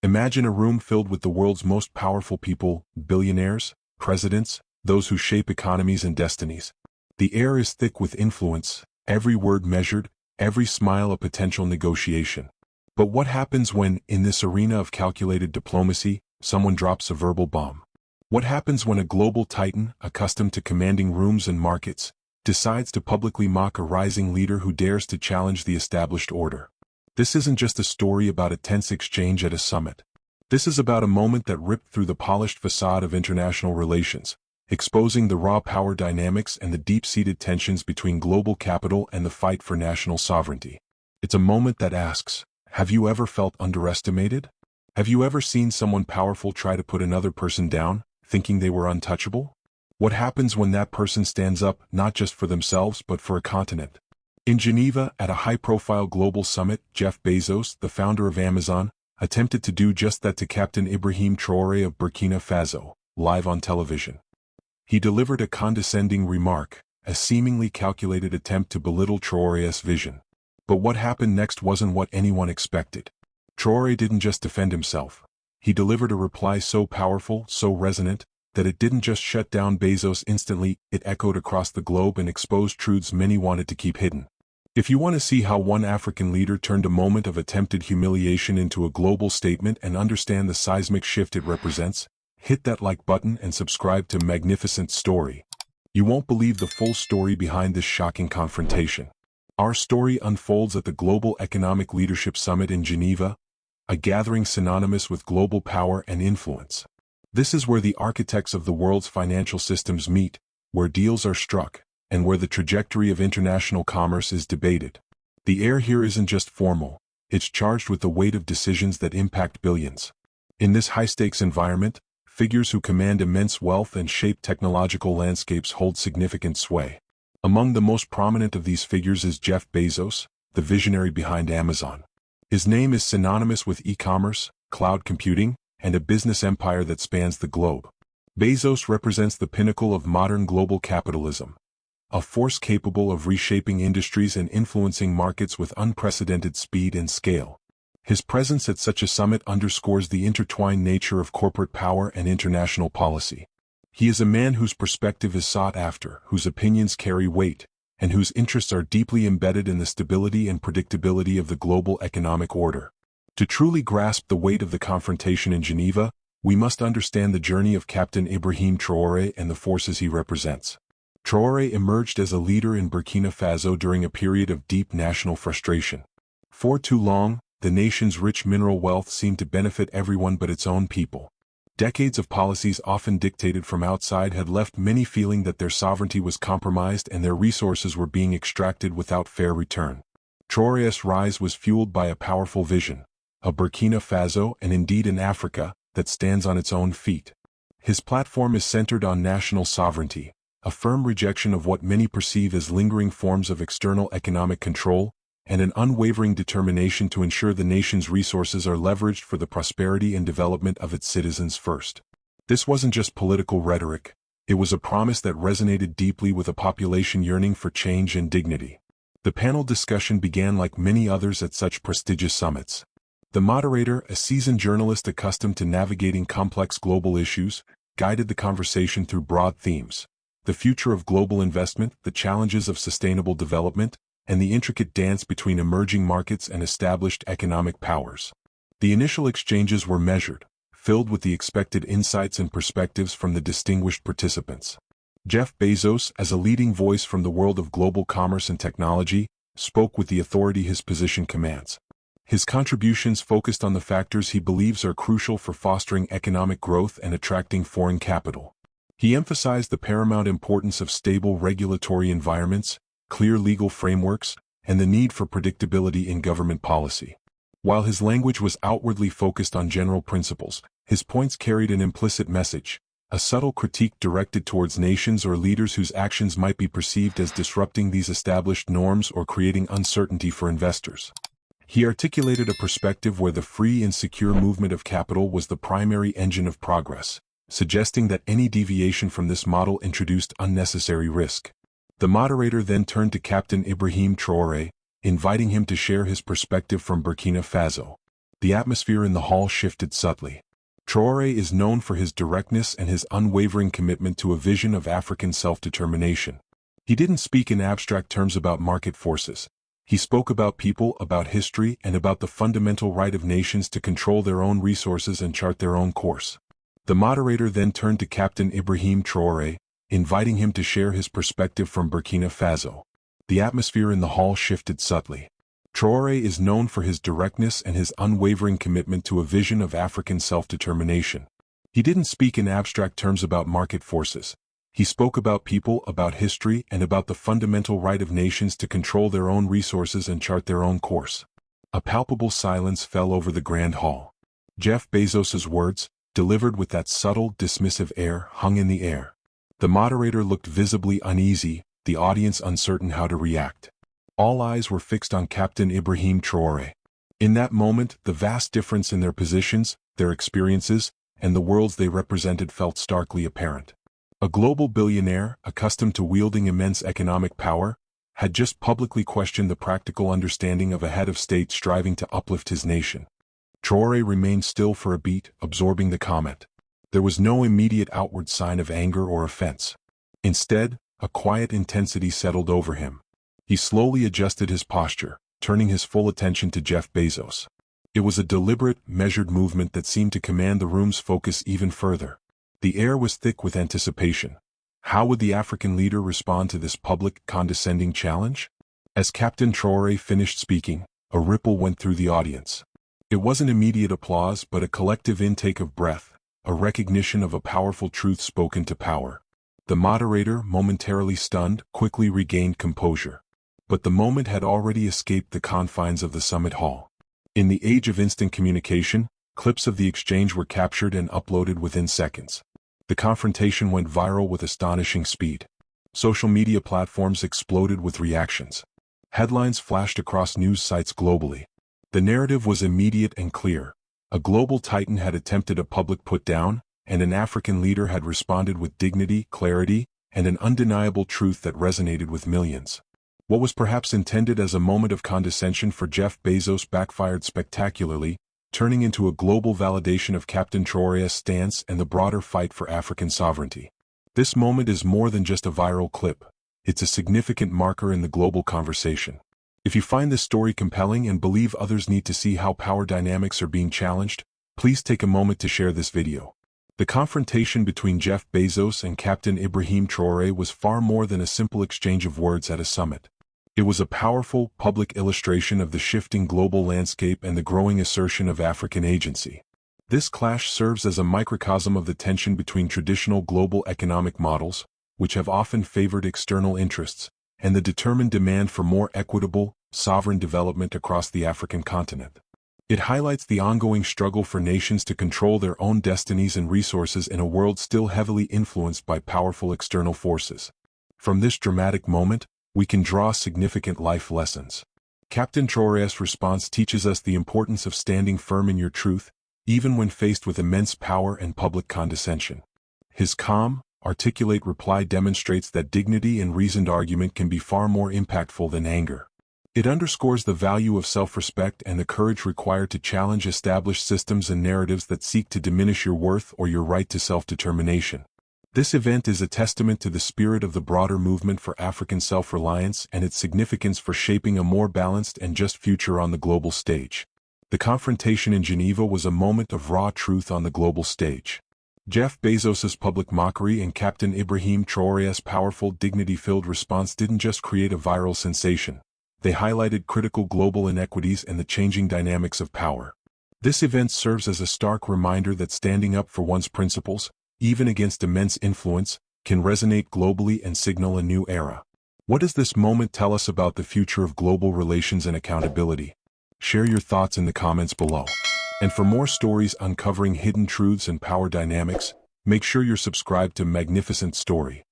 Imagine a room filled with the world's most powerful people, billionaires, presidents, those who shape economies and destinies. The air is thick with influence, every word measured, every smile a potential negotiation. But what happens when, in this arena of calculated diplomacy, someone drops a verbal bomb? What happens when a global titan, accustomed to commanding rooms and markets, decides to publicly mock a rising leader who dares to challenge the established order? This isn't just a story about a tense exchange at a summit. This is about a moment that ripped through the polished facade of international relations, exposing the raw power dynamics and the deep-seated tensions between global capital and the fight for national sovereignty. It's a moment that asks, have you ever felt underestimated? Have you ever seen someone powerful try to put another person down, thinking they were untouchable? What happens when that person stands up not just for themselves but for a continent? In Geneva, at a high-profile global summit, Jeff Bezos, the founder of Amazon, attempted to do just that to Captain Ibrahim Traoré of Burkina Faso, live on television. He delivered a condescending remark, a seemingly calculated attempt to belittle Traoré's vision. But what happened next wasn't what anyone expected. Traoré didn't just defend himself. He delivered a reply so powerful, so resonant, that it didn't just shut down Bezos instantly, it echoed across the globe and exposed truths many wanted to keep hidden. If you want to see how one African leader turned a moment of attempted humiliation into a global statement and understand the seismic shift it represents, hit that like button and subscribe to Magnificent Story. You won't believe the full story behind this shocking confrontation. Our story unfolds at the Global Economic Leadership Summit in Geneva, a gathering synonymous with global power and influence. This is where the architects of the world's financial systems meet, where deals are struck, and where the trajectory of international commerce is debated. The air here isn't just formal, it's charged with the weight of decisions that impact billions. In this high-stakes environment, figures who command immense wealth and shape technological landscapes hold significant sway. Among the most prominent of these figures is Jeff Bezos, the visionary behind Amazon. His name is synonymous with e-commerce, cloud computing, and a business empire that spans the globe. Bezos represents the pinnacle of modern global capitalism, a force capable of reshaping industries and influencing markets with unprecedented speed and scale. His presence at such a summit underscores the intertwined nature of corporate power and international policy. He is a man whose perspective is sought after, whose opinions carry weight, and whose interests are deeply embedded in the stability and predictability of the global economic order. To truly grasp the weight of the confrontation in Geneva, we must understand the journey of Captain Ibrahim Traoré and the forces he represents. Traoré emerged as a leader in Burkina Faso during a period of deep national frustration. For too long, the nation's rich mineral wealth seemed to benefit everyone but its own people. Decades of policies often dictated from outside had left many feeling that their sovereignty was compromised and their resources were being extracted without fair return. Traoré's rise was fueled by a powerful vision, a Burkina Faso and indeed an Africa that stands on its own feet. His platform is centered on national sovereignty, a firm rejection of what many perceive as lingering forms of external economic control, and an unwavering determination to ensure the nation's resources are leveraged for the prosperity and development of its citizens first. This wasn't just political rhetoric, it was a promise that resonated deeply with a population yearning for change and dignity. The panel discussion began like many others at such prestigious summits. The moderator, a seasoned journalist accustomed to navigating complex global issues, guided the conversation through broad themes: the future of global investment, the challenges of sustainable development, and the intricate dance between emerging markets and established economic powers. The initial exchanges were measured, filled with the expected insights and perspectives from the distinguished participants. Jeff Bezos, as a leading voice from the world of global commerce and technology, spoke with the authority his position commands. His contributions focused on the factors he believes are crucial for fostering economic growth and attracting foreign capital. He emphasized the paramount importance of stable regulatory environments, clear legal frameworks, and the need for predictability in government policy. While his language was outwardly focused on general principles, his points carried an implicit message, a subtle critique directed towards nations or leaders whose actions might be perceived as disrupting these established norms or creating uncertainty for investors. He articulated a perspective where the free and secure movement of capital was the primary engine of progress, suggesting that any deviation from this model introduced unnecessary risk. The moderator then turned to Captain Ibrahim Traoré, inviting him to share his perspective from Burkina Faso. The atmosphere in the hall shifted subtly. Traoré is known for his directness and his unwavering commitment to a vision of African self-determination. He didn't speak in abstract terms about market forces. He spoke about people, about history, and about the fundamental right of nations to control their own resources and chart their own course. The moderator then turned to Captain Ibrahim Traoré, inviting him to share his perspective from Burkina Faso. The atmosphere in the hall shifted subtly. Traoré is known for his directness and his unwavering commitment to a vision of African self-determination. He didn't speak in abstract terms about market forces. He spoke about people, about history, and about the fundamental right of nations to control their own resources and chart their own course. A palpable silence fell over the grand hall. Jeff Bezos's words, delivered with that subtle, dismissive air, hung in the air. The moderator looked visibly uneasy, the audience uncertain how to react. All eyes were fixed on Captain Ibrahim Traoré. In that moment, the vast difference in their positions, their experiences, and the worlds they represented felt starkly apparent. A global billionaire, accustomed to wielding immense economic power, had just publicly questioned the practical understanding of a head of state striving to uplift his nation. Traoré remained still for a beat, absorbing the comment. There was no immediate outward sign of anger or offense. Instead, a quiet intensity settled over him. He slowly adjusted his posture, turning his full attention to Jeff Bezos. It was a deliberate, measured movement that seemed to command the room's focus even further. The air was thick with anticipation. How would the African leader respond to this public, condescending challenge? As Captain Traoré finished speaking, a ripple went through the audience. It wasn't immediate applause but a collective intake of breath, a recognition of a powerful truth spoken to power. The moderator, momentarily stunned, quickly regained composure. But the moment had already escaped the confines of the summit hall. In the age of instant communication, clips of the exchange were captured and uploaded within seconds. The confrontation went viral with astonishing speed. Social media platforms exploded with reactions. Headlines flashed across news sites globally. The narrative was immediate and clear. A global titan had attempted a public put-down, and an African leader had responded with dignity, clarity, and an undeniable truth that resonated with millions. What was perhaps intended as a moment of condescension for Jeff Bezos backfired spectacularly, turning into a global validation of Captain Traoré's stance and the broader fight for African sovereignty. This moment is more than just a viral clip. It's a significant marker in the global conversation. If you find this story compelling and believe others need to see how power dynamics are being challenged, please take a moment to share this video. The confrontation between Jeff Bezos and Captain Ibrahim Traoré was far more than a simple exchange of words at a summit. It was a powerful, public illustration of the shifting global landscape and the growing assertion of African agency. This clash serves as a microcosm of the tension between traditional global economic models, which have often favored external interests, and the determined demand for more equitable, sovereign development across the African continent. It highlights the ongoing struggle for nations to control their own destinies and resources in a world still heavily influenced by powerful external forces. From this dramatic moment, we can draw significant life lessons. Captain Traoré's response teaches us the importance of standing firm in your truth, even when faced with immense power and public condescension. His calm, articulate reply demonstrates that dignity and reasoned argument can be far more impactful than anger. It underscores the value of self-respect and the courage required to challenge established systems and narratives that seek to diminish your worth or your right to self-determination. This event is a testament to the spirit of the broader movement for African self-reliance and its significance for shaping a more balanced and just future on the global stage. The confrontation in Geneva was a moment of raw truth on the global stage. Jeff Bezos's public mockery and Captain Ibrahim Traoré's powerful, dignity-filled response didn't just create a viral sensation. They highlighted critical global inequities and the changing dynamics of power. This event serves as a stark reminder that standing up for one's principles, even against immense influence, can resonate globally and signal a new era. What does this moment tell us about the future of global relations and accountability? Share your thoughts in the comments below. And for more stories uncovering hidden truths and power dynamics, make sure you're subscribed to Magnificent Story.